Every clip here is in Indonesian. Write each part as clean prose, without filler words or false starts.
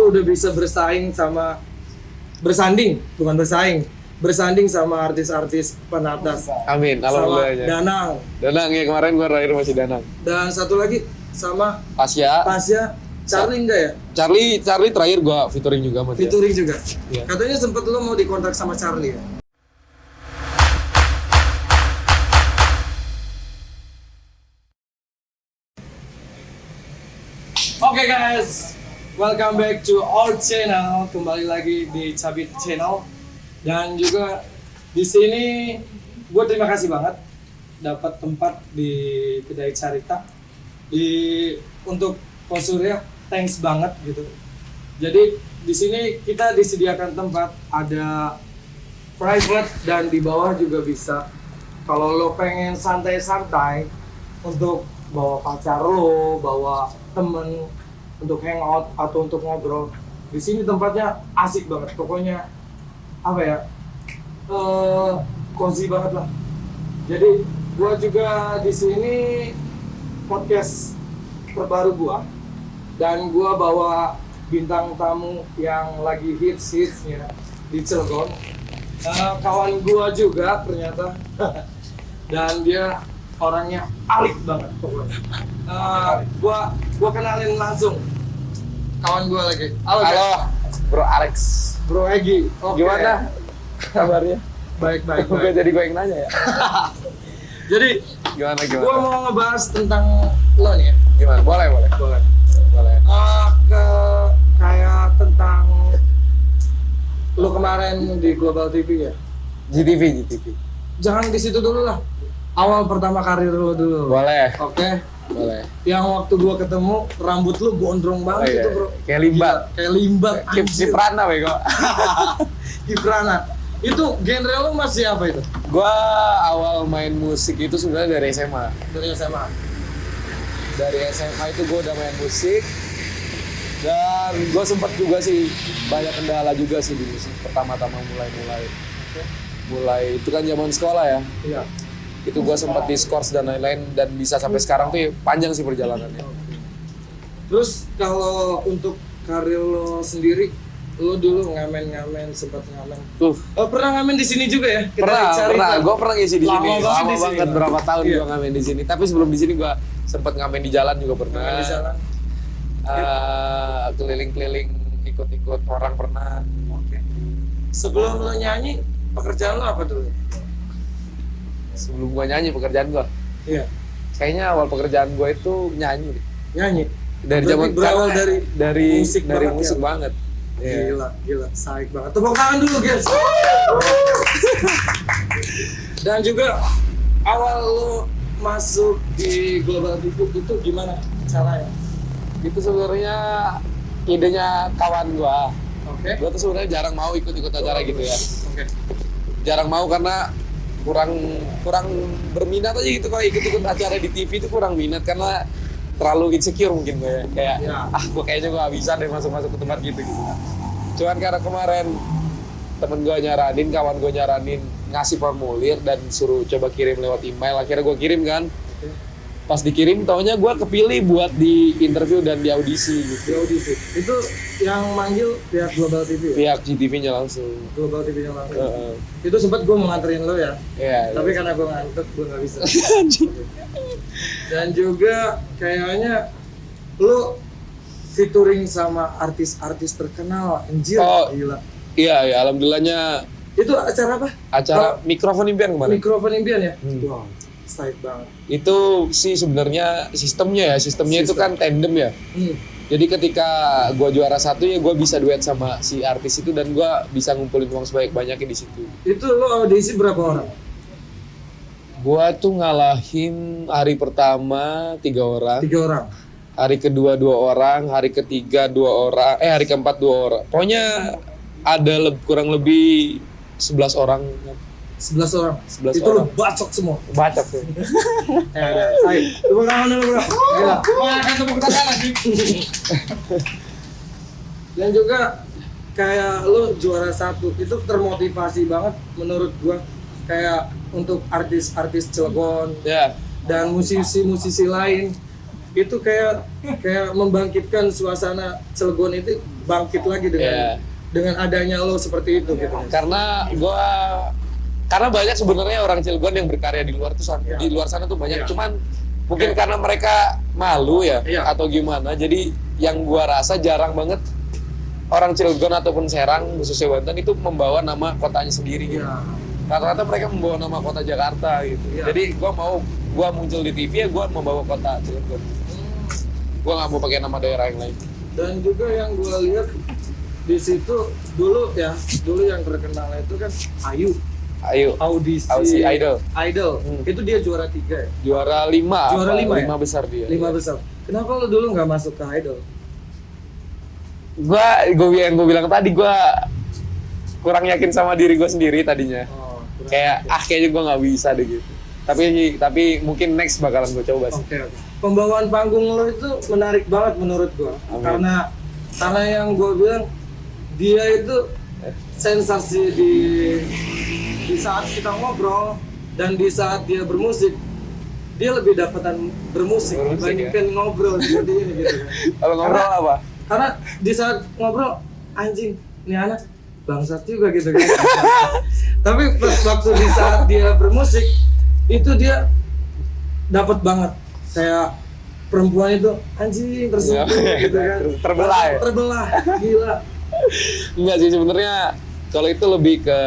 lo udah bisa bersanding sama artis-artis penatas. Amin, Sama alhamdulillah ya. Danang ya, kemarin gua terakhir masih Danang. Dan satu lagi sama Pasya, Charlie enggak ya? Charlie terakhir gua featuring juga sama dia. Featuring juga. Iya. Katanya sempet lo mau dikontrak sama Charlie ya? Oke guys, welcome back to our channel. Kembali lagi di Cabit Channel. Dan juga di sini gue terima kasih banget dapat tempat di kedai Carita. Untuk Pak Surya, thanks banget gitu. Jadi di sini kita disediakan tempat, ada private dan di bawah juga bisa. Kalau lo pengen santai-santai untuk bawa pacar lo, bawa temen untuk hangout atau untuk ngobrol, di sini tempatnya asik banget. Pokoknya apa ya, cozy banget lah. Jadi gua juga di sini podcast terbaru gua, dan gua bawa bintang tamu yang lagi hits-hitsnya di Cilegon. Kawan gua juga ternyata dan dia orangnya alik banget pokoknya. Gua kenalin langsung kawan gua lagi. Halo, Bro Alex. Bro Egi. Oke. Gimana kabarnya? Baik. Gue jadi gue yang nanya ya. Jadi Gimana? gua mau ngebahas tentang lo nih ya. Gimana? Boleh. Kayak tentang lo kemarin di Global TV ya. GTV. Jangan di situ dulu lah. Awal pertama karir lo dulu. Boleh. Oke. Boleh. Yang waktu gua ketemu rambut lu gondrong banget iya. itu, Bro. Kayak limbat. Gila, kayak limbat. Kiprana bego. Kiprana. Itu genre lu masih apa itu? Gua awal main musik itu sebenarnya dari SMA. Dari SMA. Dari SMA itu gua udah main musik. Dan gua sempat juga sih banyak kendala juga sih di musik. Pertama-tama mulai itu kan zaman sekolah ya. Iya. Itu gua sempat diskors dan lain-lain, dan bisa sampai sekarang tuh panjang sih perjalanannya. Terus kalau untuk karir lo sendiri, lo dulu sempat ngamen. Pernah ngamen di sini juga ya? Pernah. Gua pernah ngisi di sini. Lama banget, berapa tahun Iya. gua ngamen di sini. Tapi sebelum di sini gua sempat ngamen di jalan juga pernah. Ngamen di jalan. Keliling-keliling ikut orang pernah. Oke. Sebelum lo nyanyi, pekerjaan lo apa dulu? Sebelum gua nyanyi pekerjaan gua. Iya. Kayaknya awal pekerjaan gua itu nyanyi. Nyanyi. Dari Berarti zaman berawal dari musik banget. Iya. Gila, saik banget. Tepuk tangan dulu, guys. Dan juga awal lo masuk di Global TV itu gimana caranya? Itu sebenarnya idenya kawan gua. Oke. Gua tuh sebenarnya jarang mau ikut acara gitu ya. Oke. Jarang mau karena kurang berminat aja gitu kalau ikut acara di TV itu kurang minat karena terlalu insecure mungkin gue kayak ya. Gue kayaknya gue gak bisa deh masuk ke tempat gitu. Cuman karena kemarin temen gue kawan gue nyaranin ngasih formulir dan suruh coba kirim lewat email, akhirnya gue kirim kan. Pas dikirim taunya gue kepilih buat di interview dan di audisi gitu. Di audisi. Itu yang manggil pihak Global TV ya? Pihak GTV-nya langsung. Global TV-nya langsung. Itu sempat gue mau nganterin lo ya. Iya. Tapi karena gue ngantuk, gue nggak bisa. Dan juga kayaknya lo featuring sama artis-artis terkenal, anjir. Gila. Iya, alhamdulillahnya. Itu acara apa? Acara Mikrofon Impian kemarin. Mikrofon Impian ya? Wow, style banget. Itu sih sebenarnya sistemnya itu kan tandem ya. Jadi ketika gua juara satu ya gua bisa duet sama si artis itu dan gua bisa ngumpulin uang sebanyak-banyaknya di situ. Itu lo audisi berapa orang? Gua tuh ngalahin hari pertama 3 orang. 3 orang. Hari kedua 2 orang, hari ketiga 2 orang, hari keempat 2 orang. Pokoknya ada kurang lebih 11 orang. 11 orang. 11 itu orang. Lo bacok semua. Bacok tuh. Say. Tepuk tangan dulu, Bro. Gila. Kan tepuk tangan anjing. Dan juga kayak lo juara 1 itu termotivasi banget menurut gua, kayak untuk artis-artis Cilegon Ya. dan musisi-musisi lain itu kayak membangkitkan suasana Cilegon itu bangkit lagi dengan adanya lo seperti itu gitu. Karena banyak sebenarnya orang Cilegon yang berkarya di luar tuh di luar sana tuh banyak, cuman mungkin karena mereka malu ya atau gimana. Jadi yang gua rasa jarang banget orang Cilegon ataupun Serang khususnya Banten itu membawa nama kotanya sendiri gitu. Rata-rata mereka membawa nama kota Jakarta gitu. Jadi gua muncul di TV ya gua membawa kota Cilegon. Gua nggak mau pakai nama daerah yang lain. Dan juga yang gua lihat di situ dulu yang terkenal itu kan audisi Idol. Itu dia juara 3 ya? Juara 5. Juara 5 ya? 5 besar dia. 5 besar. Kenapa lo dulu nggak masuk ke Idol? Gue bilang tadi gue kurang yakin sama diri gue sendiri tadinya. Kayaknya gue nggak bisa deh gitu. Tapi mungkin next bakalan gue coba sih. Oke. Pembawaan panggung lo itu menarik banget menurut gue. Karena yang gue bilang dia itu sensasi di saat kita ngobrol dan di saat dia bermusik, dia lebih dapatan bermusik dibandingkan ngobrol jadi gitu kan. Kalau ngobrol apa? Karena di saat ngobrol anjing, ini anak bangsat juga gitu kan. Tapi pas waktu di saat dia bermusik itu dia dapat banget kayak perempuan itu anjing tersentuh gitu kan. Terbelah, gila. Enggak sih sebenarnya. Kalau itu lebih ke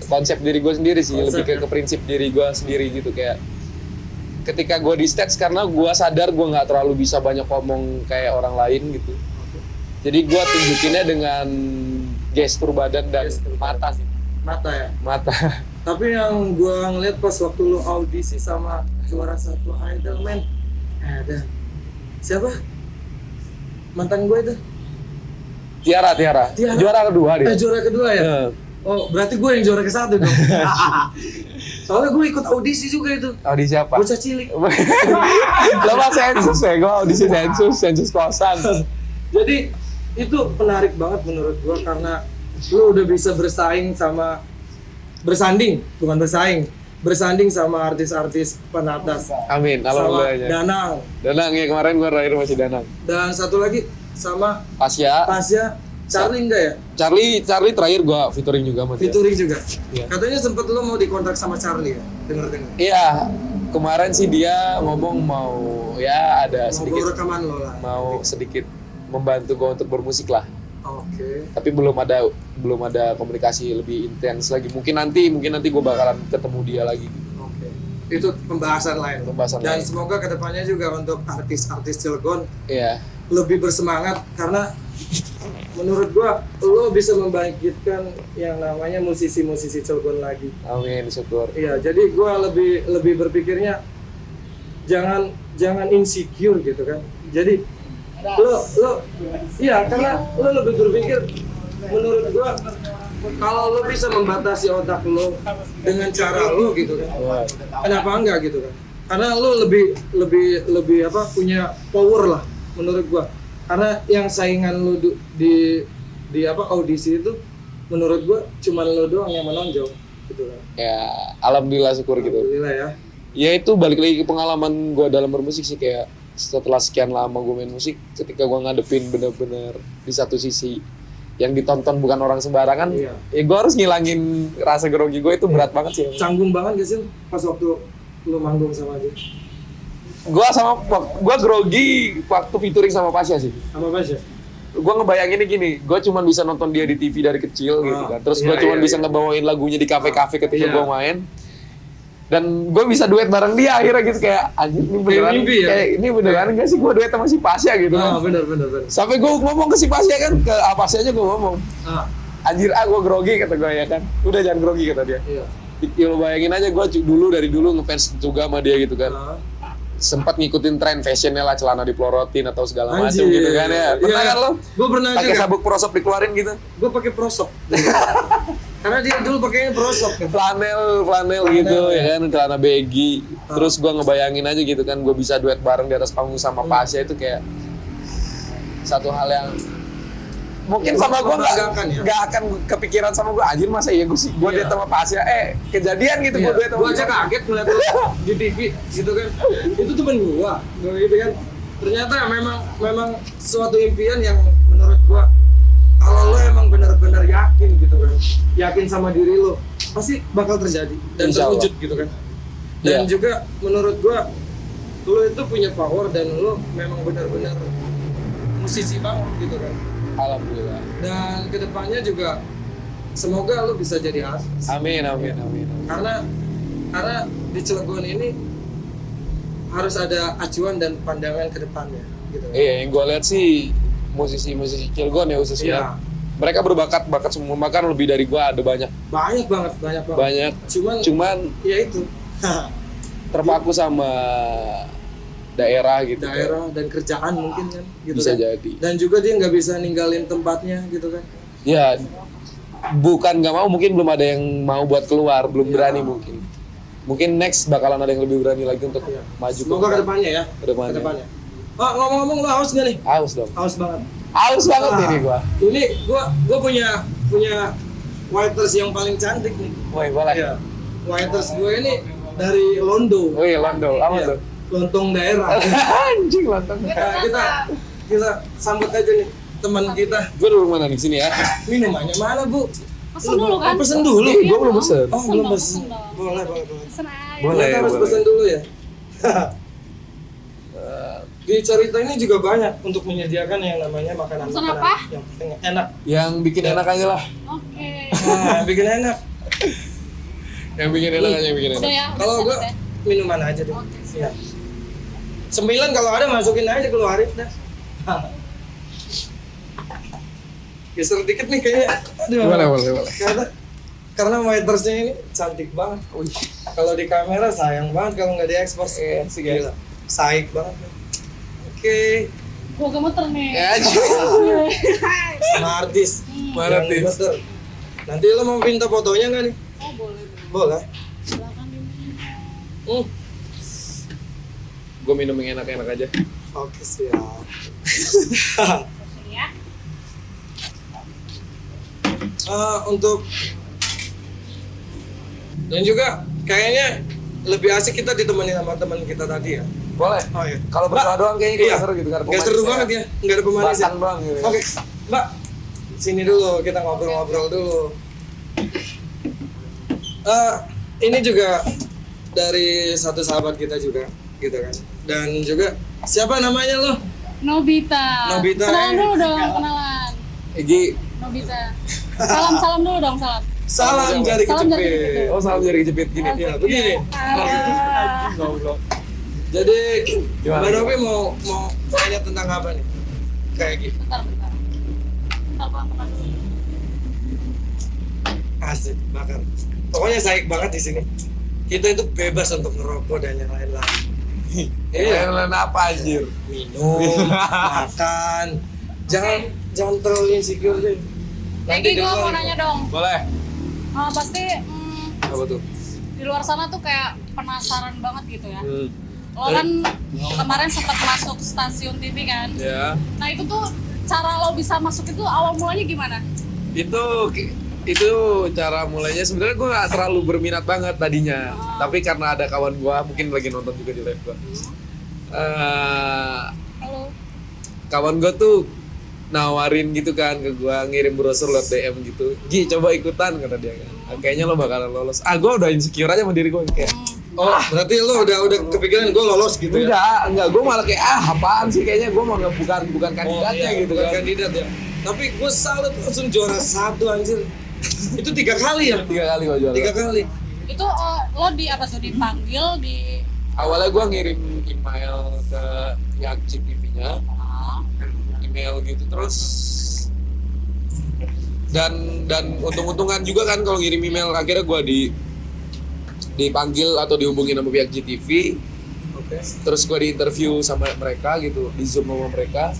konsep diri gue sendiri sih, lebih ke prinsip diri gue sendiri gitu. Kayak ketika gue di stage karena gue sadar gue nggak terlalu bisa banyak ngomong kayak orang lain gitu. Jadi gue tunjukinnya dengan gestur badan dan mata sih. Mata ya? Mata. Tapi yang gue ngeliat pas waktu lu audisi sama juara 1 Idol, men, ada siapa? Mantan gue itu? Tiara. Juara kedua dia. Juara kedua ya? Oh, berarti gue yang juara ke-1 dong. Soalnya gue ikut audisi juga itu. Audisi apa? Bocah cilik. Lo mah sensus ya, gue audisi sensus kosan. Jadi itu menarik banget menurut gue karena lu udah bisa bersanding sama artis-artis penatas. Amin, alhamdulillah. Danang ya, kemarin gue terakhir masih Danang. Dan satu lagi sama Pasya. Charlie enggak ya? Charlie terakhir gue featuring juga sama dia. Featuring juga? Iya. Katanya sempet lo mau dikontrak sama Charlie ya? Dengar-dengar. Iya, kemarin sih dia ngomong mau ada sedikit rekaman lo lah. Mau sedikit membantu gue untuk bermusik lah. Oke. Tapi belum ada komunikasi lebih intens lagi. Mungkin nanti gue bakalan ketemu dia lagi. Oke. Itu pembahasan lain. Dan semoga kedepannya juga untuk artis-artis Cilegon lebih bersemangat karena menurut gua lo bisa membangkitkan yang namanya musisi-musisi Cilegon lagi. Amin, syukur. Iya, jadi gua lebih berpikirnya jangan insecure gitu kan. Jadi lo karena lo lebih berpikir menurut gua kalau lo bisa membatasi otak lo dengan cara lo gitu kan. Kenapa enggak gitu kan? Karena lo lebih punya power lah menurut gua. Karena yang saingan lo di audisi itu menurut gua cuma lo doang yang menonjol gitu kan. Ya, alhamdulillah syukur gitu. Alhamdulillah ya. Ya itu balik lagi ke pengalaman gua dalam bermusik sih, kayak setelah sekian lama gue main musik, ketika gue ngadepin bener-bener di satu sisi yang ditonton bukan orang sembarangan, ya gue harus ngilangin rasa grogi gue, itu berat banget sih. Canggung banget gak sih pas waktu lu manggung sama dia? Gue grogi waktu featuring sama Pasya sih. Sama Pasya? Gue ngebayanginnya gini, gue cuma bisa nonton dia di TV dari kecil gitu kan, terus gue cuma bisa ngebawain lagunya di kafe-kafe ketika gue main. Dan gue bisa duet bareng dia akhirnya gitu, kayak anjir ini beneran kayak ini beneran enggak sih gue duet sama si Pasya gitu kan. Bener. Sampai gue ngomong ke si Pasya kan, ke Pasyanya gue ngomong. Anjir gue grogi kata gue ya kan. Udah jangan grogi kata dia. Iya. Ya lo bayangin aja gue dari dulu ngefans juga sama dia gitu kan. Sempat ngikutin tren fashionnya lah, celana dipelorotin atau segala macam gitu kan ya. Pernah kan lo? Gue pernah juga. Pakai sabuk prosop dikeluarin gitu. Gue pakai prosop. Karena dia dulu pakainya prosop kan. Flanel gitu ya kan, celana baggy. Terus gue ngebayangin aja gitu kan, gue bisa duet bareng di atas panggung sama Pasya, itu kayak satu hal yang mungkin sama gue nggak akan kepikiran sama gue, anjir masa iya gue duet sama Pasya, kejadian gitu gue duet sama. Gue aja kaget ngeliat lu di TV gitu kan. Itu temen gue gitu kan. ternyata memang suatu impian yang menurut gua kalau lo emang benar-benar yakin gitu kan, yakin sama diri lo, pasti bakal terjadi dan Insya Allah. terwujud gitu kan. Dan Iya. juga menurut gua lo itu punya power dan lo memang benar-benar musisi banget gitu kan. Alhamdulillah. Dan kedepannya juga semoga lo bisa jadi artis. Amin, amin, amin. Karena di Cilegon ini harus ada acuan dan pandangan ke depannya gitu kan. Iya, yang gue lihat sih musisi-musisi Cilegon ya khususnya. Iya. Mereka berbakat semua, bahkan lebih dari gue ada banyak. Banyak banget. Banyak. Cuman ya itu terpaku sama daerah gitu. daerah dan kerjaan mungkin kan gitu Bisa kan. jadi. Dan juga dia nggak bisa ninggalin tempatnya gitu kan. Ya, bukan nggak mau, mungkin belum ada yang mau buat keluar, belum Iya. berani mungkin. Mungkin next bakalan ada yang lebih berani lagi untuk maju Semoga ke depannya ya. Kedepannya. Oh, ngomong-ngomong lo haus nggak nih? Haus dong. Haus banget. Haus banget Ah, ini gua. Ini gua punya waiters yang paling cantik nih. Woi, boleh. Iya. Waiters gue ini dari Londo. Woi, Londo. Apa Iya. tuh? Lontong daerah. Anjing lontong. Nah, kita sambut aja nih teman kita. Gue dulu mana di sini ya? Minumannya mana, Bu? Pesen dulu kan? Oh, pesen dulu. Gue belum pesen. Oh, belum dong, pesen. pesen dong. Boleh. Pesen aja. Boleh. Kita harus pesen dulu ya. Di cerita ini juga banyak untuk menyediakan yang namanya makanan Pesen apa? yang paling enak. Yang bikin enak aja lah. Oke. Nah, bikin enak. Yang bikin enak aja, yang bikin Udah enak. ya. Kalau udah gua set ya. minuman aja deh. Oke, Iya. 9 kalau ada masukin aja keluarin dah. Geser dikit nih kayaknya. Aduh. Boleh. Karena waitersnya ini cantik banget. Kalau di kamera sayang banget kalau nggak diekspos. Iya, sih, Gila. Saik banget. Oke. Gua gemeter nih. Ya, Sama artis. Mana Yang artis? betul. Nanti lo mau minta fotonya nggak nih? Oh, boleh. Boleh. Silakan diminta. Gue minum yang enak-enak aja. Oke, siap. Oke ya. Untuk dan juga kayaknya lebih asik kita ditemani sama teman kita tadi ya. Boleh. Oh iya. Kalau berdua doang kayaknya Iya. gak seru gitu. Gak seru banget ya, nggak ada pemanis ya. Batang doang gitu. Oke, Mbak, sini dulu kita ngobrol-ngobrol dulu. Ini juga dari satu sahabat kita juga, gitu kan. Dan juga siapa namanya lo? Nobita. Nobita, Kenalan eh. dulu dong, kenalan. Egi. Nobita. Salam dulu dong, salam. Salam jari Salam jari kejepit. kejepit. Oh, salam jari kejepit gini. Ya, begini. Goblok. Jadi Gimana? Mbak Novi mau tanya tentang apa nih? Kayak gitu. Bentar. Bentar, Pak. Asik, bakar. Pokoknya saik banget di sini. Kita itu bebas untuk ngerokok dan yang lain-lain. Iya. Lain apa anjir? Minum, makan. Jangan terlalu insecure deh. Egi, di gua luar mau nanya dong. Boleh. Pasti Apa tuh? di luar sana tuh kayak penasaran banget gitu ya. Hmm. Lo kan kemarin sempat masuk stasiun TV kan. Ya. Nah itu tuh cara lo bisa masuk itu awal mulanya gimana? Itu cara mulainya sebenarnya gue gak terlalu berminat banget tadinya, tapi karena ada kawan gue mungkin lagi nonton juga di live gue, Halo. kawan gue tuh nawarin gitu kan ke gue, ngirim brosur lewat DM gitu, Gi coba ikutan kata dia kan. Kayaknya lo bakalan lolos. Gue udah insecure aja sama diri gue kayak Oh, berarti lo udah kepikiran gue lolos gitu ya? enggak, gue malah kayak apaan sih, kayaknya gue mau bukan kandidatnya iya, gitu bukan kan. kandidat ya. Tapi gue salut langsung juara 1 anjir. Itu 3 kali ya? 3 kali gue juara. 3 kali. Itu lo di apa tuh dipanggil di Awalnya gue ngirim email ke pihak CTV-nya, email gitu terus dan untung-untungan juga kan kalau ngirim email, akhirnya gue dipanggil atau dihubungin sama pihak GTV, Oke. terus gue diinterview sama mereka gitu, di Zoom sama mereka,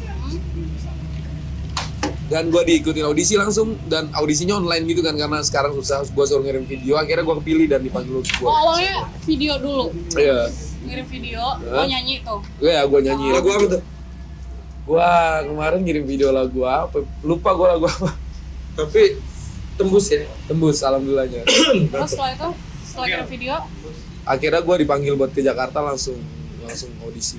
dan gue diikutin audisi langsung, dan audisinya online gitu kan karena sekarang susah, gue suruh ngirim video, akhirnya gue kepilih dan dipanggil gue. awalnya video dulu, Iya, ngirim video, lo nyanyi tuh. gue nyanyi. Lagu apa tuh? Gue kemarin ngirim video lagu apa, lupa gue lagu apa. Tapi tembus ya? Tembus alhamdulillahnya. Terus setelah kirim video, Akhirnya gue dipanggil buat ke Jakarta, langsung audisi.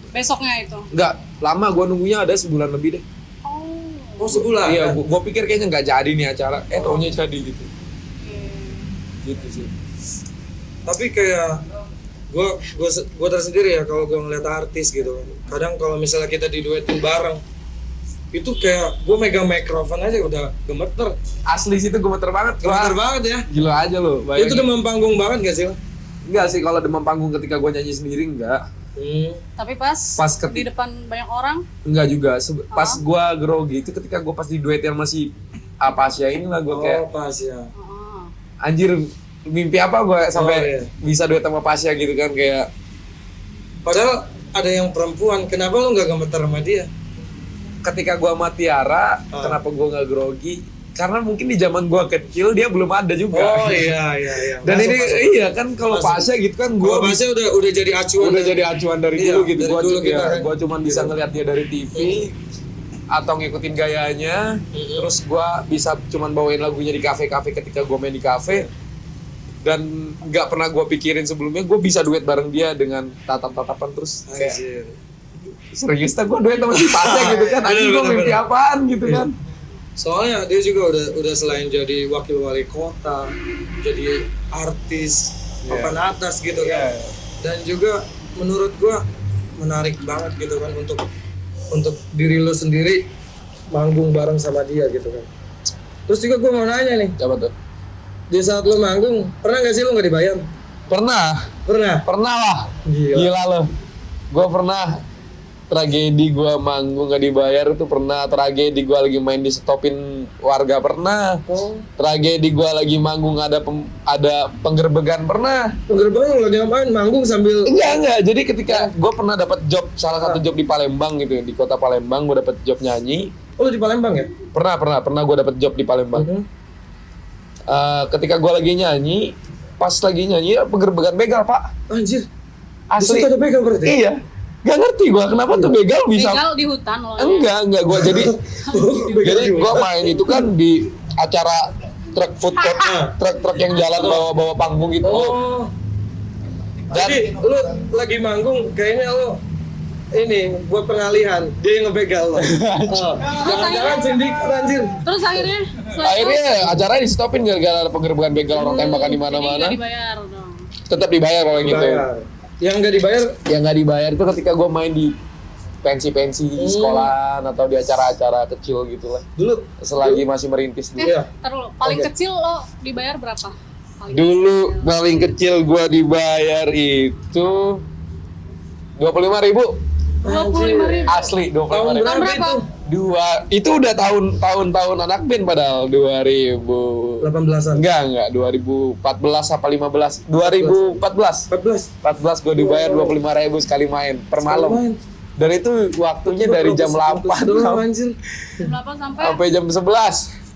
Besoknya itu. Enggak, lama gue nunggunya ada sebulan lebih deh. Oh sebulan. Iya, gue pikir kayaknya nggak jadi nih acara. Taunya jadi gitu. Gitu sih. Tapi kayak gue tersendiri ya kalau gue ngeliat artis gitu kan. Kadang kalau misalnya kita diduetin bareng, itu kayak gue megang mikrofon aja udah gemeter. Asli sih itu gemeter banget. Gemeter banget ya. Gila aja lo. Itu demam panggung banget gak sih? Enggak sih, kalau demam panggung ketika gue nyanyi sendiri enggak. Tapi pas di depan banyak orang? Enggak juga. Pas gue grogi itu ketika gue pas di duet yang masih Apasya ini lah gue kayak Apasya. anjir, mimpi apa gue sampai bisa duet sama Pasya gitu kan, kayak padahal ada yang perempuan, kenapa lu nggak gemeter sama dia? ketika gue sama Tiara, kenapa gue nggak grogi? Karena mungkin di zaman gue kecil dia belum ada juga. Oh iya. Dan iya kan kalau Pasya gitu kan gue Pasya udah jadi acuan. Udah jadi acuan dari dulu gitu. Gue cuma bisa ngeliat dia dari TV atau ngikutin gayanya. Terus gue bisa cuman bawain lagunya di kafe-kafe ketika gue main di kafe. Dan nggak pernah gue pikirin sebelumnya gue bisa duet bareng dia dengan tatap-tatapan terus kayak serius gue duet sama si Pasya gitu kan. Anjing gue mimpi apaan gitu kan. Soalnya dia juga udah selain jadi wakil wali kota, jadi artis papan atas gitu kan. Dan juga menurut gua menarik banget gitu kan untuk diri lo sendiri manggung bareng sama dia gitu kan. Terus juga gua mau nanya nih, Apa tuh? di saat lo manggung, pernah gak sih lo gak dibayar? Pernah lah. Gila lo. Gue pernah tragedi gue manggung gak dibayar itu pernah. Tragedi gue lagi main di stopin warga pernah. Tragedi gue lagi manggung ada penggerbegan pernah. Penggerbegan lo lagi ngapain? Manggung sambil Enggak. Jadi ketika gue pernah dapat job, salah satu job di Palembang gitu, di kota Palembang gue dapat job nyanyi. Oh, lo di Palembang ya? Pernah gue dapat job di Palembang. Ketika gue lagi nyanyi, pas lagi nyanyi penggerbegan begal, Pak. Anjir. Asli. Di situ ada begal berarti? Iya. Gak ngerti gue kenapa tuh begal bisa. Begal di hutan loh. Enggak gue jadi gue main itu kan di acara truk food court, truk yang jalan bawa panggung gitu. Jadi lu lagi manggung kayaknya lu ini buat pengalihan, dia yang ngebegal lo. Jangan-jangan sindikat anjir. Terus akhirnya acaranya di stopin gara-gara ada penggerbekan begal, orang tembakan di mana-mana. Jadi dibayar dong. Tetap dibayar kalau yang gitu. Yang nggak dibayar itu ketika gue main di pensi-pensi sekolahan atau di acara-acara kecil gitu lah. Dulu selagi masih merintis dulu. Taruh paling kecil lo dibayar berapa? Paling kecil gue dibayar itu 25.000. 25.000. Asli 25.000. Tahun berapa Itu udah tahun anak band padahal 2000. 18-an. Enggak 2014 apa 15? 2014 gue dibayar 25.000 sekali main per malam. Dan itu waktunya dari jam 8 sampai jam 11.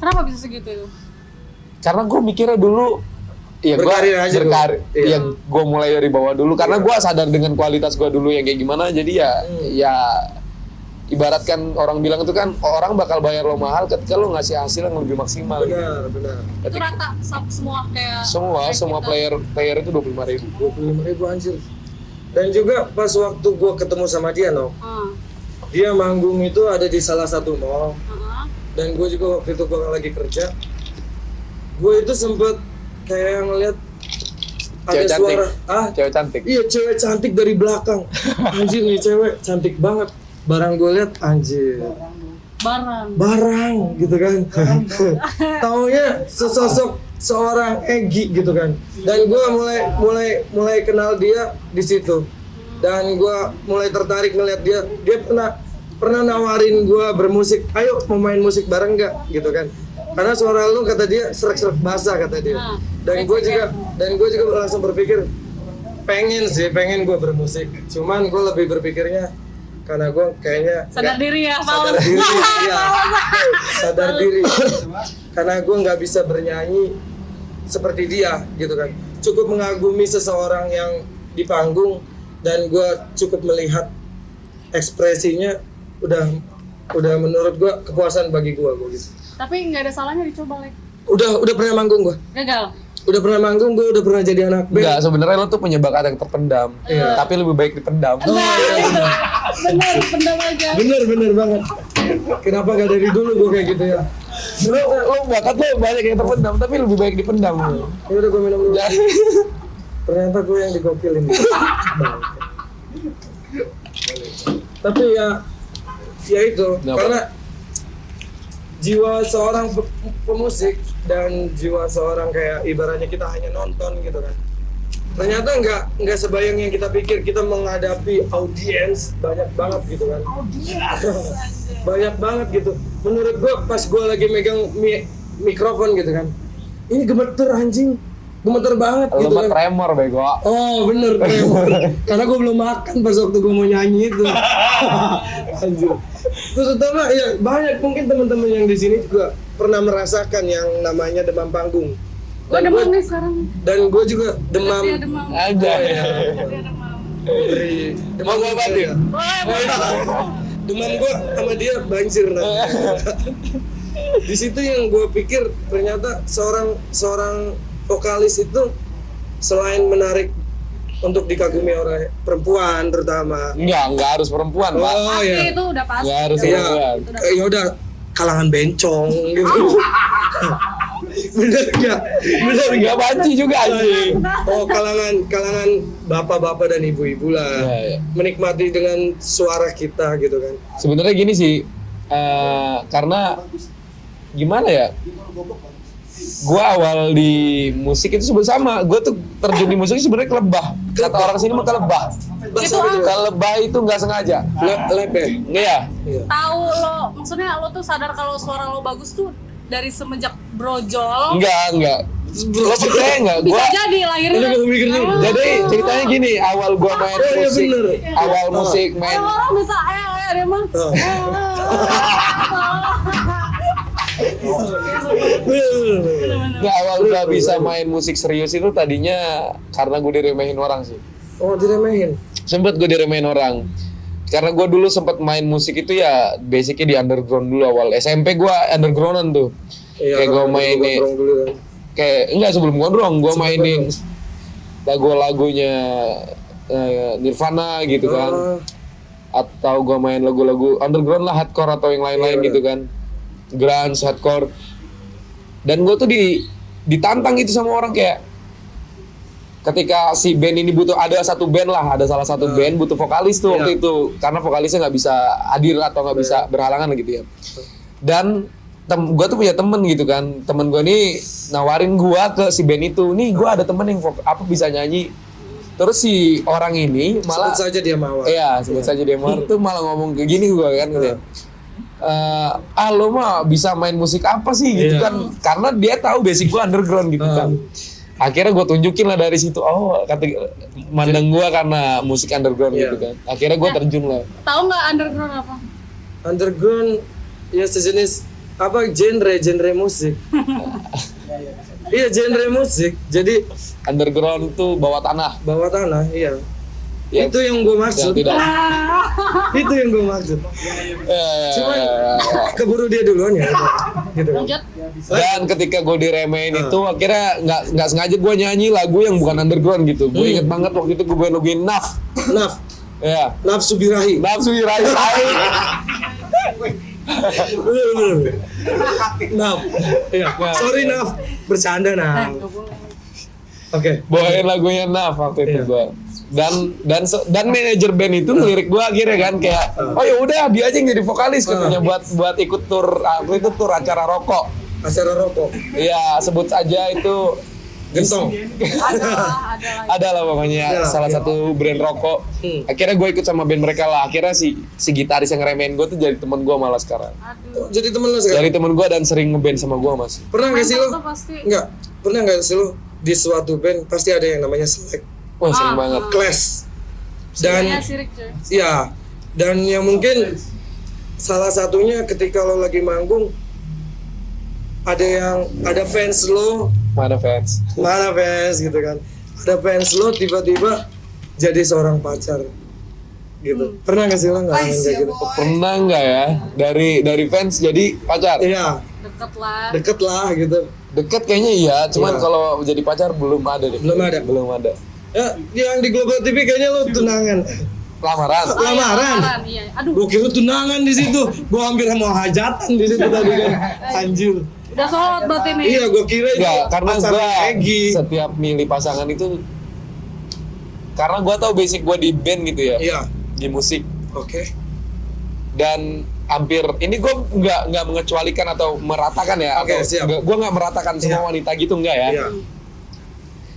Kenapa bisa segitu itu? Karena gue mikirnya dulu ya berkarir aja dulu. Iya, gue mulai dari bawah dulu karena gue sadar dengan kualitas gue dulu yang kayak gimana. Jadi ya ibaratkan orang bilang itu kan orang bakal bayar lo mahal ketika lo ngasih hasil yang lebih maksimal. Benar. Itu rata semua kayak semua player itu 25.000. 25.000 anjir. Dan juga pas waktu gue ketemu sama dia dia manggung itu ada di salah satu mall. Dan gue juga waktu itu gue lagi kerja. Gue itu sempet kayak ngeliat ada suara cewek cantik. Iya, cewek cantik dari belakang. Anjir nih cewek cantik banget. Barang gue liat anjir. Barang gitu kan. Taunya sesosok seorang Egi gitu kan. Dan gue mulai kenal dia di situ. Dan gue mulai tertarik ngeliat dia. Dia pernah nawarin gue bermusik. Ayo mau main musik bareng nggak gitu kan. Karena suara lu kata dia serak-serak basah kata dia. Dan gue juga langsung berpikir pengen gue bermusik. Cuman gue lebih berpikirnya karena gue kayaknya sadar diri ya. Sadar diri. Karena gue nggak bisa bernyanyi seperti dia gitu kan. Cukup mengagumi seseorang yang di panggung dan gue cukup melihat ekspresinya udah menurut gue kepuasan bagi gue gitu. Tapi nggak ada salahnya dicoba, Lek. Udah pernah manggung gue. Gagal. Udah pernah manggung, gue udah pernah jadi anak band. Enggak, sebenarnya lo tuh punya bakat yang terpendam. Tapi lebih baik dipendam. Bener, pendam aja. Bener banget. Kenapa gak dari dulu gue kayak gitu ya? Lo bakat lo banyak yang terpendam, tapi lebih baik dipendam. Ya udah gue minum dulu. Jangan. Ternyata gue yang digokilin. Tapi ya itu Kenapa? karena jiwa seorang pemusik dan jiwa seorang kayak ibaratnya kita hanya nonton gitu kan. Ternyata nggak sebayang yang kita pikir, kita menghadapi audiens banyak banget gitu kan. Banyak banget gitu. Menurut gue pas gue lagi megang mikrofon gitu kan, ini gemeter anjing, gemeter banget Lo gitu mah kan. tremor bego. Oh bener tremor. Karena gue belum makan pas waktu gue mau nyanyi itu. Anjir. Terutama ya banyak mungkin teman-teman yang di sini juga pernah merasakan yang namanya demam panggung. Gue demam nih sekarang. Dan gue juga demam. Dia demam. Aja. Dia demam. Demam gue banding. Demam gue sama dia banjir nanti. Di situ yang gue pikir ternyata seorang vokalis itu selain menarik untuk dikagumi oleh perempuan terutama. Enggak harus perempuan, Pak. Oh Pasti ya. itu udah pasti. Nggak harus Iya. perempuan. Ya udah kalangan bencong gitu. Bener nggak? Enggak banci juga anjing. Oh kalangan bapak-bapak dan ibu-ibu lah. Iya, iya. Menikmati dengan suara kita gitu kan. Sebenarnya gini sih, karena gimana ya? Gua awal di musik itu sama. Gua tuh terjun di musik sebenarnya kelebah. Kata orang sini mah kelebah. Bahasa Itu gitu. Kelebah itu nggak sengaja. Lebe. Iya. Tahu lo, maksudnya lo tuh sadar kalau suara lo bagus tuh dari semenjak brojol. Enggak. Lo percaya nggak? Bisa Gua jadi lahirnya. Ini gue mikir juga. jadi ceritanya gini, awal gua main Oh, iya, musik, bener. awal musik main Orang bisa dia mah. Oh. nggak awal gua bisa main musik serius itu tadinya karena gue diremehin orang sih. Oh diremehin. Sempet gue diremehin orang. Karena gue dulu sempat main musik itu ya basicnya di underground dulu awal. SMP gue undergroundan tuh. Kayak gue mainin gondrong dulu kan. kayak enggak sebelum gondrong gue Sebelum mainin lagu-lagunya Nirvana gitu kan. Atau gue main lagu-lagu underground lah, hardcore atau yang lain-lain Iya, gitu kan. Grunge, hardcore. Dan gue tuh ditantang gitu sama orang kayak ketika si band ini butuh, ada satu band lah, ada salah satu band butuh vokalis tuh waktu itu karena vokalisnya nggak bisa hadir atau nggak bisa berhalangan gitu ya. Dan gue tuh punya temen gitu kan, temen gue nih nawarin gue ke si band itu, nih gue ada temen yang bisa nyanyi. Terus si orang ini malah Sebut saja dia mawar. iya sebut saja dia mawar tuh malah ngomong kayak gini gue kan gitu ya. Lo mah bisa main musik apa sih gitu Iya. kan, karena dia tahu basic gue underground gitu kan. Akhirnya gue tunjukin lah dari situ, oh kata mandang gue karena musik underground Iya. gitu kan. Akhirnya gue terjun lah. Tahu nggak underground apa? Underground ya sejenis apa genre musik. Iya genre musik. Jadi Underground tuh bawah tanah. bawah tanah, iya. Ya, Itu yang gue maksud. yang tidak. Itu yang gue maksud. Cuman Eh, keburu dia duluan ya. Gitu kan. Lanjut. Dan ketika gue diremehin itu akhirnya nggak sengaja gue nyanyi lagu yang bukan underground gitu. Gue inget banget waktu itu gue laguin Naf. Ya. Nafsu birahi. Nafsu diraih. Bener. Naf. Iya. Sorry Naf. Bercanda Naf. Oke. Bawain lagunya Naf waktu itu Iya. gue. Dan manajer band itu ngelirik gue akhirnya kan kayak, oh ya udah dia aja yang jadi vokalis katanya buat ikut tur, waktu itu tur acara rokok. Acara rokok. Iya sebut aja itu Gentong. ada lah pokoknya Ada, salah iya. satu brand rokok. Akhirnya gue ikut sama band mereka lah. Akhirnya si gitaris yang ngeremehin gue tuh jadi temen gue malah sekarang. Aduh. Jadi temen lo sekarang? Jadi temen gue dan sering ngeband sama gue mas. Pernah nggak sih lo? Tuh pasti. Enggak. Pernah nggak sih lo di suatu band pasti ada yang namanya select, Wah sering banget. class. Kayaknya Dan sirik cuy. ya, dan yang mungkin salah satunya ketika lo lagi manggung ada fans lo, Mana fans? mana fans gitu kan. Ada fans lo tiba-tiba jadi seorang pacar gitu. Pernah nggak sih lo ngalamin kayak gitu? Pernah nggak ya dari fans jadi pacar? Iya, Deket lah. deket lah gitu. Deket kayaknya iya, cuman Iya. kalau jadi pacar belum ada deh. Belum ada. Belum ada. Ya, yang di Global TV kayaknya lo tunangan. lamaran. Lamaran. Iya. Aduh, Gue kira tunangan di situ. Gue hampir mau hajatan di situ tadi kan. Anjir. udah sholat berarti nih. Iya, gue kira itu Enggak, karena pacar gue Egy. setiap milih pasangan itu karena gue tahu basic gue di band gitu ya, Iya. di musik. Oke. Dan hampir ini gue nggak mengecualikan atau meratakan ya, Oke, atau siap. gue nggak meratakan semua Iya. wanita gitu enggak ya. Iya.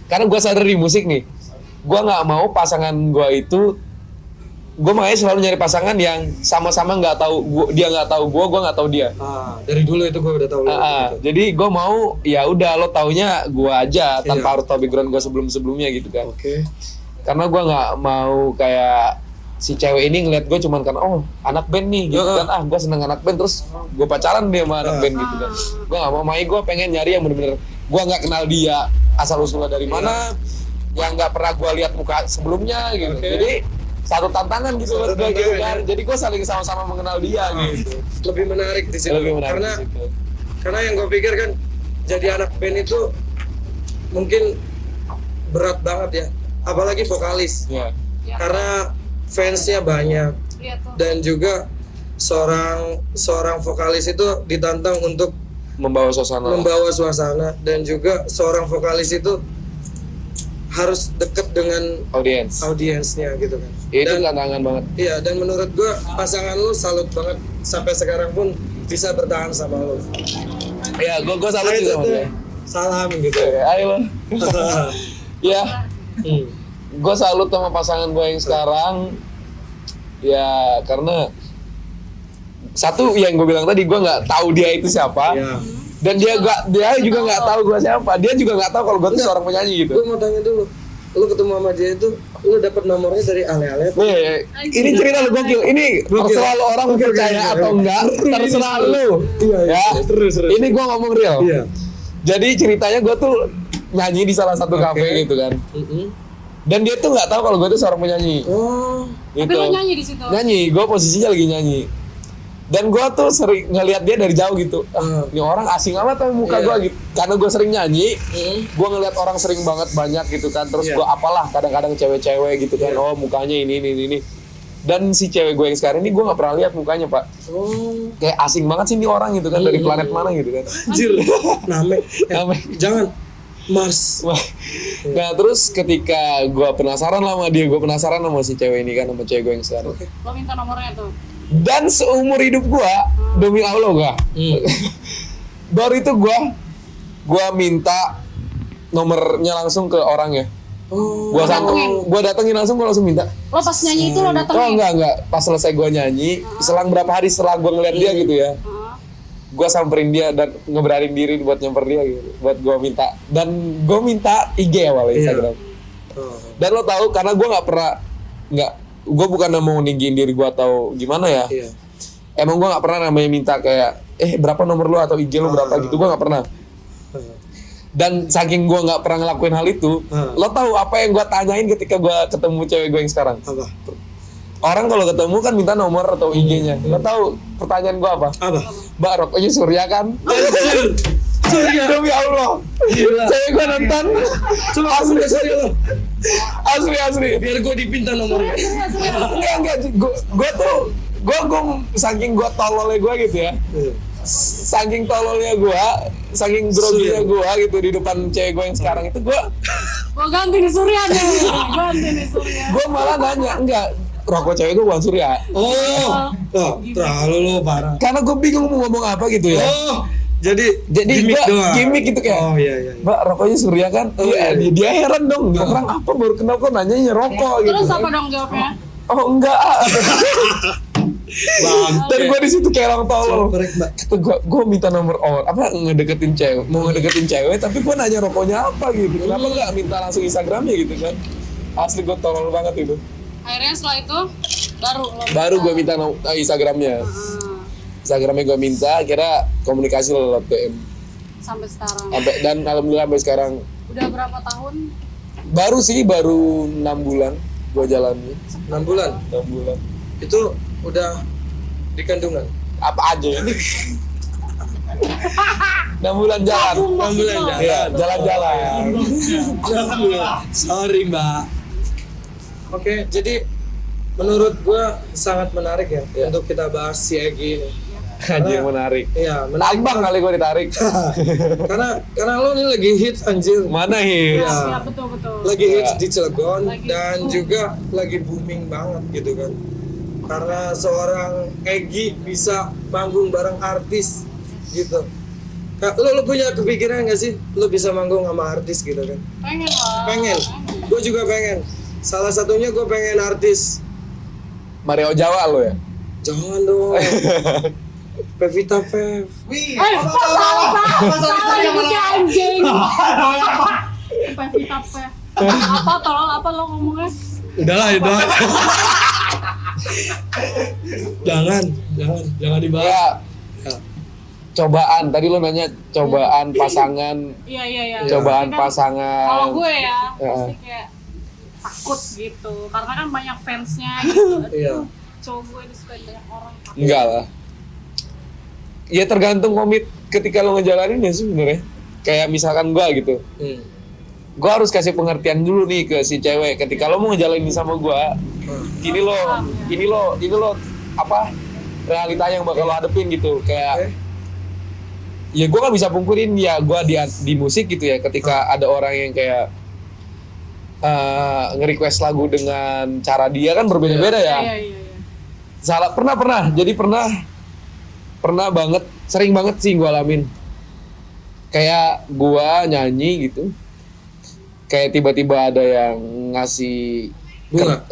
Karena gue sadar di musik nih, gue nggak mau pasangan gue itu, gue makanya selalu nyari pasangan yang sama-sama nggak tahu, dia nggak tahu gue nggak tahu dia. Dari dulu itu gue udah tahu lo. Jadi gue mau ya udah lo taunya gue aja tanpa Iya. harus tahu background gue sebelumnya gitu kan. Oke. Karena gue nggak mau kayak si cewek ini ngeliat gue cuman karena oh anak band nih gitu Heeh. kan, gue seneng anak band terus gue pacaran dia sama anak band gitu kan. Gue nggak mau, makanya gue pengen nyari yang bener-bener gue nggak kenal dia asal usulnya dari mana, yang nggak pernah gue lihat muka sebelumnya gitu. Oke. Jadi satu tantangan gitu buat Satu gue gitu tantangan, kan. ya. Jadi gue saling sama-sama mengenal dia gitu. Lebih menarik di situ. Lebih menarik Karena di situ. karena yang gue pikir kan jadi anak band itu mungkin berat banget ya, apalagi vokalis. Iya. Ya. Karena fansnya banyak Iya tuh. dan juga seorang vokalis itu ditantang untuk Membawa suasana. membawa suasana, dan juga seorang vokalis itu harus deket dengan Audiens. audiensnya gitu kan. Itu Dan tantangan banget. iya, dan menurut gua pasangan lu salut banget sampai sekarang pun bisa bertahan sama lu. Ya, gue salut Nah, sih itu sama tuh dia. salam gitu. Ayo lo. Ya, Hmm. gue salut sama pasangan gue yang sekarang. Ya, karena satu yang gue bilang tadi, gue nggak tahu dia itu siapa. Iya. Dan dia juga nggak tahu gue siapa. Dia juga nggak tahu kalau gue tuh seorang penyanyi gitu. Gue mau tanya dulu, lu ketemu sama dia itu, lu dapet nomornya dari Ale-ale? Nih, ini cerita lu gokil. Ini terserah lu orang Oke, percaya oke. atau enggak, terserah lu. Iya, iya. Ya, Terus. ini gue ngomong real. Iya. Jadi ceritanya gue tuh nyanyi di salah satu kafe gitu kan. Dan dia tuh nggak tahu kalau gue tuh seorang penyanyi. Oh. Tapi Gitu. lo nyanyi di situ. Nyanyi, gue posisinya lagi nyanyi. Dan gue tuh sering ngeliat dia dari jauh gitu. Ini orang asing amat tapi muka Iya. gue gitu. Karena gue sering nyanyi, gue ngeliat orang sering banget banyak gitu kan. Terus Iya. gue apalah kadang-kadang cewek-cewek gitu kan. Iya. Oh mukanya ini. Dan si cewek gue yang sekarang ini gue nggak pernah lihat mukanya pak. Oh. Kayak asing banget sih ini orang gitu kan, dari planet mana gitu kan. Anjir. Name. Name. Jangan. Mars. Wah. Nah terus ketika gue penasaran lah sama dia, gue penasaran sama si cewek ini kan, sama cewek gue yang sekarang. Oke. Lo minta nomornya tuh. Dan seumur hidup gue, demi Allah gak, baru itu gue minta nomornya langsung ke orangnya. Oh. Gue datengin langsung, gue langsung minta. Lo pas nyanyi itu lo Oh datengin. enggak, pas selesai gue nyanyi, selang berapa hari setelah gue ngeliat dia gitu ya, gue samperin dia dan ngeberanin diri buat nyamper dia gitu, buat gue minta. Dan gue minta IG awalnya Iya. Instagram. Oh. Dan lo tahu karena gue gue bukan mau ninggiin diri gue atau gimana ya. Iya. Emang gue nggak pernah namanya minta kayak berapa nomor lu atau IG lu berapa gitu, gue nggak pernah. Dan saking gue nggak pernah ngelakuin hal itu, lo tahu apa yang gue tanyain ketika gue ketemu cewek gue yang sekarang? Apa? Orang kalau ketemu kan minta nomor atau IG-nya. Lo tahu pertanyaan gue apa? Apa? Mbak rokoknya Surya kan? Surya demi Allah. Gila. Cewek gue nonton. Coba asli lo. Asli. Biar gue dipinta nomornya. Enggak. Gue saking gue tololnya gue gitu ya. Saking tololnya gue, saking groginya gue gitu di depan cewek gue yang sekarang itu gue Ganti nih Surya deh. Ganti nih Surya. malah nanya, enggak, rokok cewek gue bukan Surya. Oh, terlalu lo parah. Karena gue bingung mau ngomong apa gitu ya. Oh, jadi Jadi gimmick gitu kayak. Oh iya. Mbak rokoknya Surya kan? Oh, Iya, iya. dia heran dong. Orang apa baru kenal kok nanyanya rokok gitu. Terus apa dong jawabnya? Oh enggak. Dan gue di situ kayak orang tolol. Kata gue minta nomor mau ngedeketin cewek, tapi gue nanya rokoknya apa gitu. Kenapa nggak minta langsung Instagramnya gitu kan? Asli gue tolol banget itu. Akhirnya setelah itu Baru gue minta Instagramnya. Instagramnya gue minta, kira komunikasi lewat DM. sampai sekarang. Dan alhamdulillah sampai sekarang. Udah berapa tahun? Baru 6 bulan gue jalannya. 6 bulan. 6 bulan. Itu udah di kandungan. Apa aja ini? 6 bulan jalan. 6 bulan jalan. Iya, jalan-jalan. Sorry, Mbak. Oke, jadi menurut gua sangat menarik ya Iya. untuk kita bahas si Egy ini. Anjir menarik. Iya, menarik. Tambang kali gue ditarik. karena lo ini lagi hits anjir. Mana hits? Iya. Ya, betul. Lagi hits di Cilegon Lagi dan boom. juga lagi booming banget gitu kan. Karena seorang Egy bisa manggung bareng artis gitu. Lo punya kepikiran gak sih lo bisa manggung sama artis gitu kan? Pengen lah. Pengen. Gue juga pengen. Salah satunya gue pengen artis. Mario Jawa lo ya? Jangan dong. Pevita Pev. Salah ini anjing. Pevita Pev. Apa tolong apa lo ngomongnya? Udahlah. jangan dibahas. Ya, Ya. cobaan. Tadi lo nanya cobaan pasangan. Iya. Cobaan Tapi kan pasangan. Kalau gue ya, Ya. pasti kayak takut gitu. Karena kan banyak fansnya gitu. Iya. Cowok gue disukai banyak orang. Enggak lah. Ya tergantung komit ketika lo ngejalanin ya sebenarnya. Kayak misalkan gua gitu. Gua harus kasih pengertian dulu nih ke si cewek ketika lo mau ngejalanin sama gua. Ini lo apa realita yang bakal lo hadepin gitu. Kayak ya gua nggak bisa pungkurin ya gua di musik gitu ya ketika ada orang yang kayak nge-request lagu dengan cara dia kan berbeda-beda ya. Iya. Salah pernah jadi pernah banget, sering banget sih gue alamin. Kayak gua nyanyi gitu, kayak tiba-tiba ada yang ngasih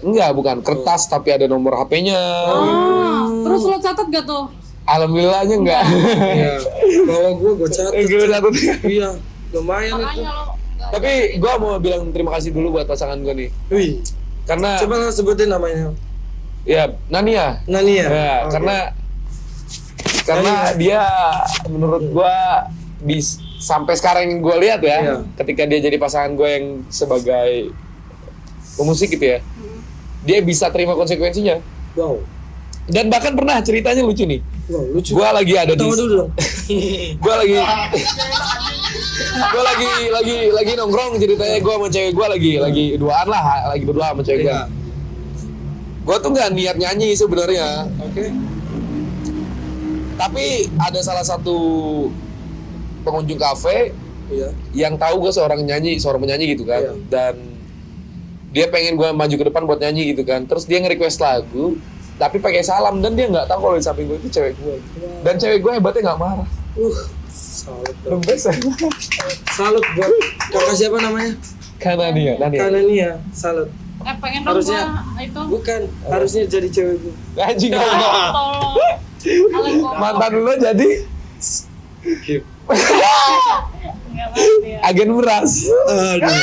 Bunga? bukan kertas tapi ada nomor HP-nya. Terus lo catat gak tuh? Alhamdulillahnya enggak. Iya. Kalau gue catat. Gue catat. Iya. Lumayan itu. Makanya lo nggak- Tapi gue mau bilang terima kasih dulu buat pasangan gue nih, Wih. karena Coba lo sebutin namanya. ya Nania. Nania. Ya, Oke. karena dia menurut gua sampai sekarang yang gue lihat ya, Iya. ketika dia jadi pasangan gue yang sebagai pemusik gitu ya, dia bisa terima konsekuensinya. Wow. Dan bahkan pernah ceritanya lucu nih. Wow, lucu. Gua lagi ada di Tahu dulu dong. gua lagi nongkrong ceritanya, gua sama cewek gua lagi duaan lah, lagi berdua sama cewek gua. Iya. Gua tuh nggak niat nyanyi sebenarnya. Oke. Tapi ada salah satu pengunjung kafe Iya. yang tahu gue seorang penyanyi gitu kan. Iya. Dan dia pengen gue maju ke depan buat nyanyi gitu kan. Terus dia nge-request lagu tapi pakai salam dan dia nggak tahu kalau di samping gue itu cewek gue. Dan cewek gue hebatnya nggak marah. Salut dong. Lembes ya. Salut buat kakak siapa namanya? Karena dia, Kanania. Salut. pengen dong Harusnya- gua itu. Bukan, harusnya jadi cewek gue. anjing dong. Tolong. Kalian ngomong. Mantan lu jadi Nggak ngerti ya. agen beras. Aduh.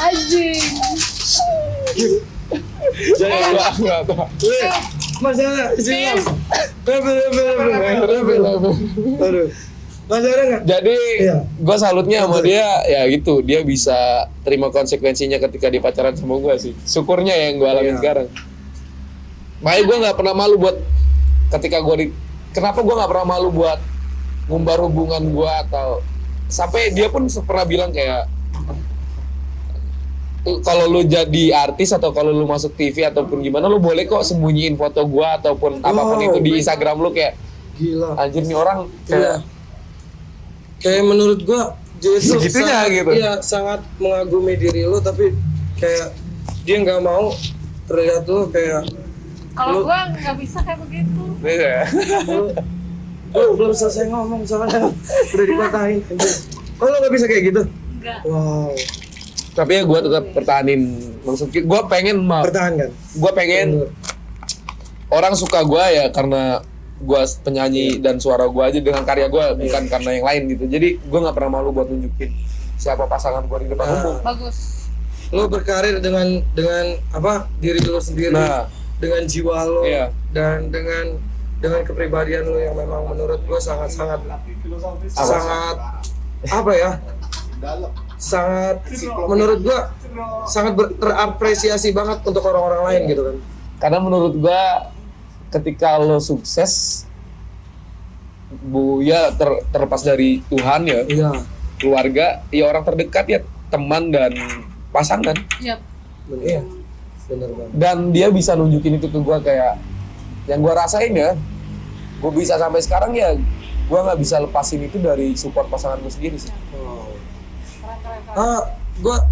Anjing. Enggak tahu. Weh, masalah sini. Aduh. Masalah nggak? Jadi Iya. gue salutnya sama Betul. dia ya gitu, dia bisa terima konsekuensinya ketika dia pacaran sama gue sih. Syukurnya yang gue alamin Iya. sekarang. Makanya gue nggak pernah malu buat ketika kenapa gue nggak pernah malu buat ngumbar hubungan gue atau sampai dia pun pernah bilang kayak kalau lu jadi artis atau kalau lu masuk TV ataupun gimana lu boleh kok sembunyiin foto gue ataupun apapun itu di Instagram lu kayak Gila. anjir nih orang Iya. kayak Kayak menurut gua dia itu Segitunya sangat, gitu. Iya, sangat mengagumi diri lo tapi kayak dia nggak mau terlihat lo kayak Kalau gua nggak bisa kayak begitu. Iya. lo belum selesai ngomong soalnya udah dipatahin. Oh lo nggak bisa kayak gitu? Enggak. Wow. Tapi ya gue tetap pertahanin, maksudnya gue pengen Pertahankan. gue pengen orang suka gue ya karena gue penyanyi dan suara gue aja dengan karya gue, bukan karena yang lain gitu. Jadi gue nggak pernah malu buat nunjukin siapa pasangan gue di depan umum. Bagus. Lo berkarir dengan apa diri lo sendiri, Nah. dengan jiwa lo, Iya. dan dengan kepribadian lo yang memang menurut gue sangat apa ya? Sangat menurut gue sangat terapresiasi banget untuk orang-orang lain gitu kan. Karena menurut gue ketika lo sukses, ya terlepas dari Tuhan ya, Iya. keluarga, ya orang terdekat ya teman dan pasangan. Iya. Bener. Iya. Bener banget. Dan dia bisa nunjukin itu ke gue kayak yang gue rasain ya, gue bisa sampai sekarang ya, gue nggak bisa lepasin itu dari support pasangan gue sendiri sih. Wow. Keren.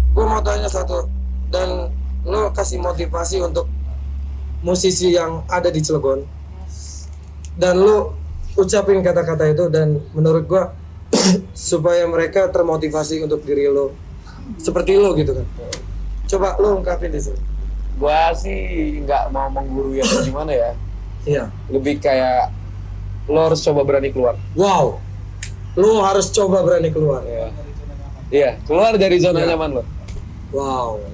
Gue mau tanya satu, dan lo kasih motivasi untuk musisi yang ada di Cilegon, dan lo ucapin kata-kata itu, dan menurut gue supaya mereka termotivasi untuk diri lo seperti lo gitu kan. Coba lo ungkapin di sini. Gue sih nggak mau menggurui atau gimana ya, Iya. lebih kayak lo harus coba berani keluar. Wow. Lo harus coba berani keluar. Iya, keluar dari zona Iya. nyaman lo. Wow.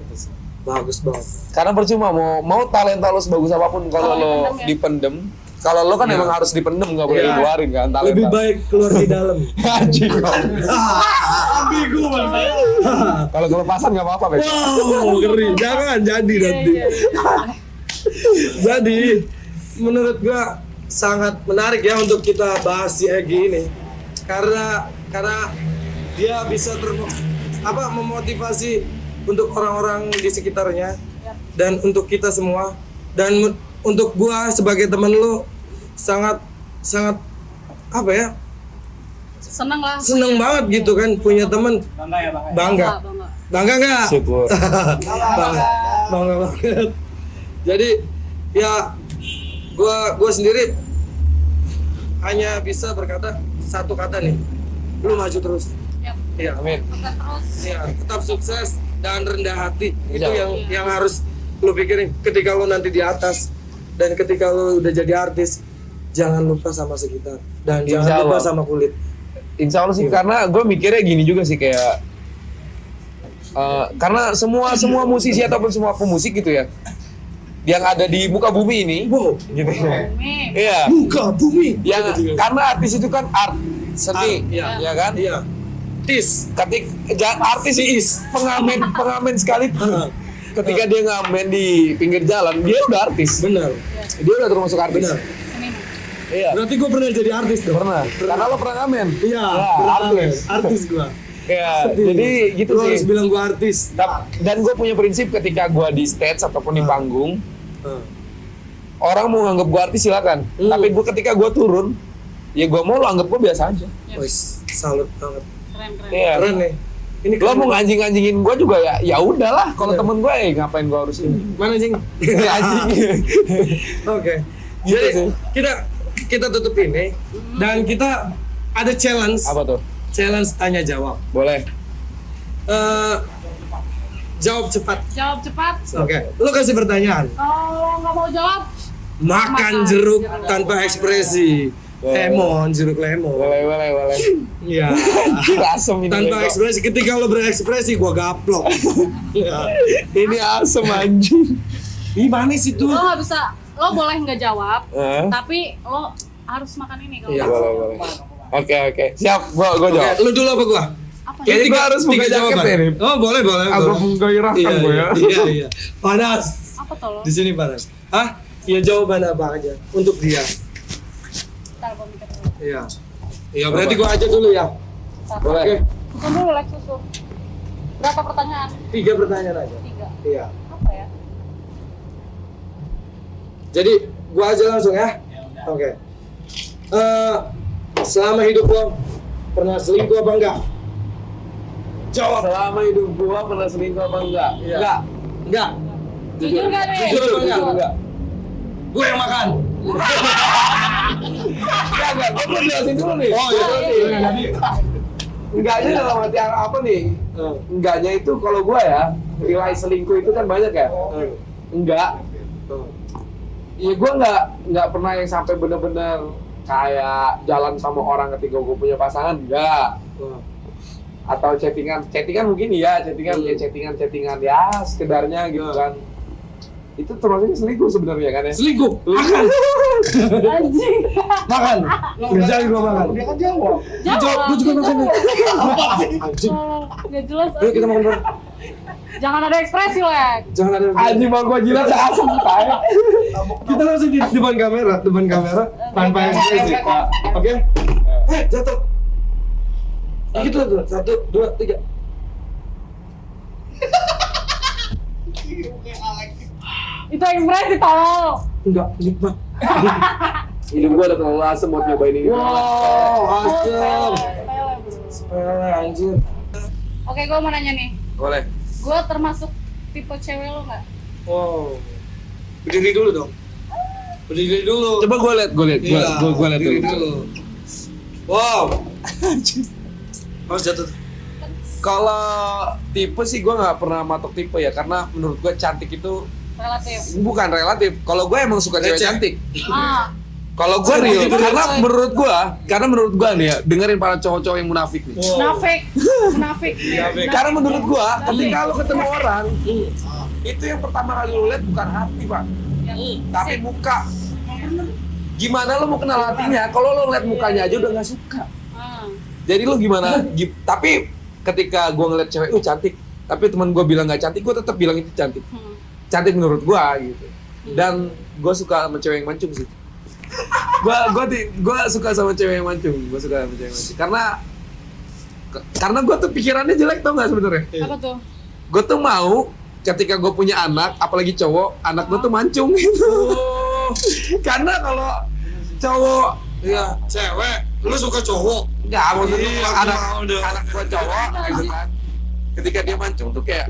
Bagus banget. Karena percuma mau talenta lo sebagus apapun kalau Kalau lo dipendem ya? dipendem. Kalau lo kan Iya. emang harus dipendem, nggak boleh Iya. dikeluarin kan talenta. Lebih baik keluar di dalam. Anjing. Ambigu bang saya. Kalau kelepasan nggak apa-apa, Bek. Wow, ngeri. Jangan jadi nanti. Iya, iya. Jadi, menurut gua sangat menarik ya untuk kita bahas si Egy ini. Karena dia bisa memotivasi untuk orang-orang di sekitarnya dan untuk kita semua, dan untuk gua sebagai teman lu sangat apa ya? Seneng lah. Seneng banget gitu kan punya teman. Bangga. Bangga nggak? Syukur. Bangga banget. Jadi ya gua sendiri hanya bisa berkata satu kata nih. Lu maju terus. Yap. Iya. Amin. Sukses terus. Iya, tetap sukses dan rendah hati. Itu Iya. yang harus lu pikirin ketika lu nanti di atas, dan ketika lu udah jadi artis, jangan lupa sama sekitar dan Insya jangan lupa Allah. sama kulit. Insya Allah sih, Iya. karena gue mikirnya gini juga sih kayak karena semua musisi ataupun semua pemusik gitu ya, yang ada di muka bumi ini, Wow, gitu ya. Bumi. Iya. muka bumi. Yang karena artis itu kan art, seni, Art, iya. ya kan? Iya. Tis. Artis is pengamen sekalipun. Ketika dia ngamen di pinggir jalan, dia udah artis. Benar. Dia udah termasuk artis. Benar. Seni. Iya. Berarti gue pernah jadi artis dong. Pernah. Karena lo pernah ngamen. Iya, Ya, pernah. artis. Artis gua. Ya, jadi gitu Lu sih. harus bilang gua artis. Dan gue punya prinsip ketika gue di stage ataupun di panggung, Ah. orang mau nganggap gue artis silakan. Tapi gue ketika gue turun, ya gue mau lo anggap gue biasa aja. Wis, salut banget. Keren. Iya. Keren nih. Ini Lo keren. mau nganjing-nganjingin gue juga ya udahlah. Kalau Iya. temen gue ngapain gue harus ini? Mana Jing? Anjing. Oke. Gitu Jadi sih. kita tutup ini, dan kita ada challenge. Apa tuh? Challenge tanya jawab. Boleh. Jawab cepat. Jawab cepat. Oke. Lu kasih pertanyaan. Kalau nggak mau jawab, Makan jeruk tanpa ekspresi. Lemon, jeruk lemon. Boleh. Iya. Asem ini. Tanpa bego. ekspresi. Ketika lo berekspresi, gua gaplok. Ya. Ini asem anjing. Ih, manis itu. lo nggak bisa. Lo boleh nggak jawab, Hah? tapi lo harus makan ini kalau Iya. nggak mau. Boleh. Oke. Siap, gue Oke, jawab. lu dulu apa gua? Apa Kayaknya nih? gua harus buka jaket jawaban. ya, Rim. Oh, boleh. Agak menggairahkan gue ya. Iya. Panas. Apa tuh lo? Di sini panas. Hah? Ya jawaban apa aja untuk dia. Ntar gua mikir dulu. Iya. Iya, berarti gua aja dulu ya. Ntar. Boleh. Oke. Hitung dulu like susu. Berapa pertanyaan? 3 pertanyaan aja. 3. Iya. Apa ya? Jadi gua aja langsung ya. Oke. Selama hidup lo pernah selingkuh apa enggak? Jawab. Selama hidup gua pernah selingkuh apa enggak? Iya. Enggak. Enggak. Jujur nggak nih? Jujur apa enggak? Enggak. Gue yang makan. Enggak. Gua perlu jelasin dulu nih. Oh, iya. Iya. Jadi Enggaknya dalam arti apa nih? Enggaknya itu kalau gua ya, nilai selingkuh itu kan banyak ya. Enggak. Iya, gue nggak pernah yang sampai bener-bener kayak jalan sama orang ketika gue punya pasangan, enggak. Atau chattingan mungkin iya, chattingan ya sekedarnya gitu kan. Itu termasuknya selingkuh sebenarnya kan ya. selingkuh. Makan. Anjing. Makan. Kerjaan gua makan. Dia kan jawab. Jawab. Gua juga makan. Anjing. Gak jelas. Ayo kita makan bareng. Jangan ada ekspresi, Lek. Jangan ada. Anjing mau gue jilat asem tai. Kita langsung di depan kamera tanpa ekspresi. Oke? Jatuh. Gitu tuh. 1, 2, 3. Itu ekspresi tolol. Enggak, nikmat. Hidup gua udah terlalu asem buat nyobain ini. Wow, asem. Sepele, bro. Sepele anjir. Oke, gue mau nanya nih. Boleh. Gue termasuk tipe cewek lo nggak? Wow. Berdiri dulu dong. Berdiri dulu. Coba gua lihat Iya, gua lihat berdiri dulu. dulu. Wow. Harus jatuh. Kalau tipe sih gue nggak pernah matok tipe ya, karena menurut gue cantik itu Relatif. bukan relatif. Kalau gue emang suka cewek Receh. cantik. Ah, Kalau gue real, Gitu, karena menurut gue nih ya, dengerin para cowok-cowok yang munafik nih. Wow. munafik. Munafik. Munafik. Karena menurut gue, Munafik. ketika lo ketemu orang, itu yang pertama kali lo lihat bukan hati pak, tapi muka. Gimana lo mau kenal hatinya? Kalau lo lihat mukanya aja udah nggak suka. Ah. Jadi lo gimana? Tapi ketika gue ngeliat cewek, cantik. Tapi teman gue bilang nggak cantik, gue tetap bilang itu cantik. Cantik menurut gue gitu. Dan gue suka sama cewek yang mancung sih. Gue suka sama cewek yang mancung. Gue suka sama cewek yang mancung. Karena gue tuh pikirannya jelek tau nggak sebenarnya. Apa tuh? Gue tuh mau ketika gue punya anak, apalagi cowok, anak gue tuh mancung gitu. Karena kalau cowok, Iya, cewek. Lu suka cowok? nggak maksud gue Iya, anak mau dong. gue cowok, gitu kan. Ketika dia mancung tuh kayak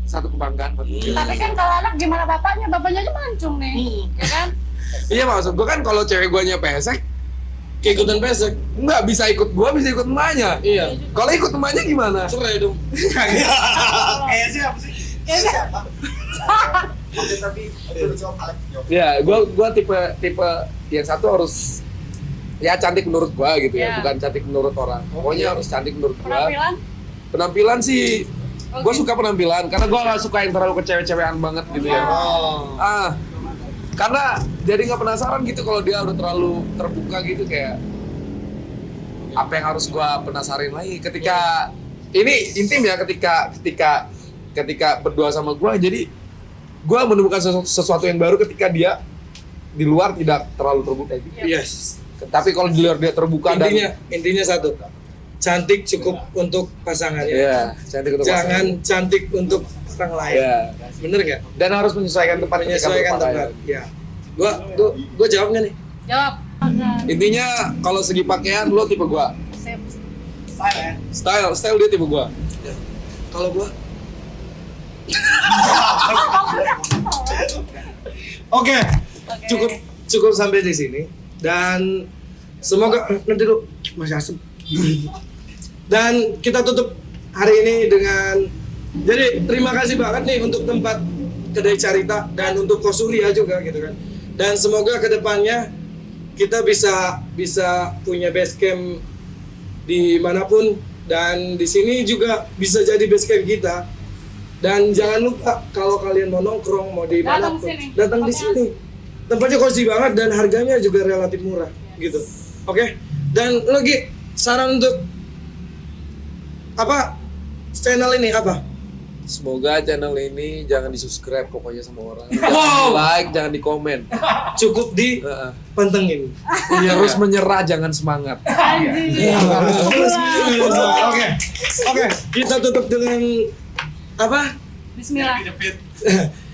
satu kebanggaan buat gue. Tapi kan kalau anak gimana bapaknya? Bapaknya aja mancung nih, ya kan? Iya maksud gue kan kalau cewek gue pesek, Keikutan pesek. nggak bisa ikut gue, bisa ikut emaknya. Iya. Kalau ikut emaknya gimana? Cerai dong. Kayaknya siapa sih? Kayaknya- Oke, tapi udah jawab Alex jawab. Ya, gue tipe yang satu harus ya cantik menurut gue gitu ya, Ya. bukan cantik menurut orang. Pokoknya harus cantik menurut gue. Penampilan? Penampilan sih, gue Oke. suka penampilan karena gue nggak suka yang terlalu kecewek-cewekan banget gitu ya. Oh. Karena jadi nggak penasaran gitu kalau dia udah terlalu terbuka gitu, kayak apa yang harus gue penasarin lagi ketika ini intim ya, ketika berdua sama gue, jadi gue menemukan sesuatu yang baru ketika dia di luar tidak terlalu terbuka gitu. Yes. Tapi kalau di luar dia terbuka Intinya satu. Cantik cukup untuk pasangannya. iya, cantik untuk Jangan cantik untuk orang lain. Iya. Bener nggak? Dan harus menyesuaikan tempat ketika Menyesuaikan berpakaian. tempat. Ya. Gua jawab nggak nih? Jawab. Intinya kalau segi pakaian lo tipe gua. Sip. Style dia tipe gua. Kalau gua Oke, cukup sampai di sini dan semoga nanti dulu masih asem. Dan kita tutup hari ini dengan jadi terima kasih banget nih untuk tempat kedai Carita dan untuk Kosuria juga gitu kan. Dan semoga kedepannya kita bisa punya base camp dimanapun dan di sini juga bisa jadi base camp kita. Dan jangan lupa kalau kalian mau nongkrong, mau di mana Datang pun, sini. datang di sini. Tempatnya cozy banget dan harganya juga relatif murah gitu. Oke. Dan lagi saran untuk apa channel ini apa? Semoga channel ini jangan di-subscribe pokoknya sama orang. Wow. Jangan like, jangan di komen. Cukup dipantengin. Terus menyerah, jangan semangat. Anjing. Oke. Kita tutup dengan apa? Bismillah.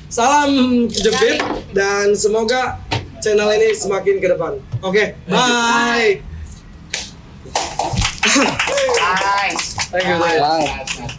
Salam jepit dan semoga channel ini semakin ke depan. Oke, bye. Nice. Thank you. Bye.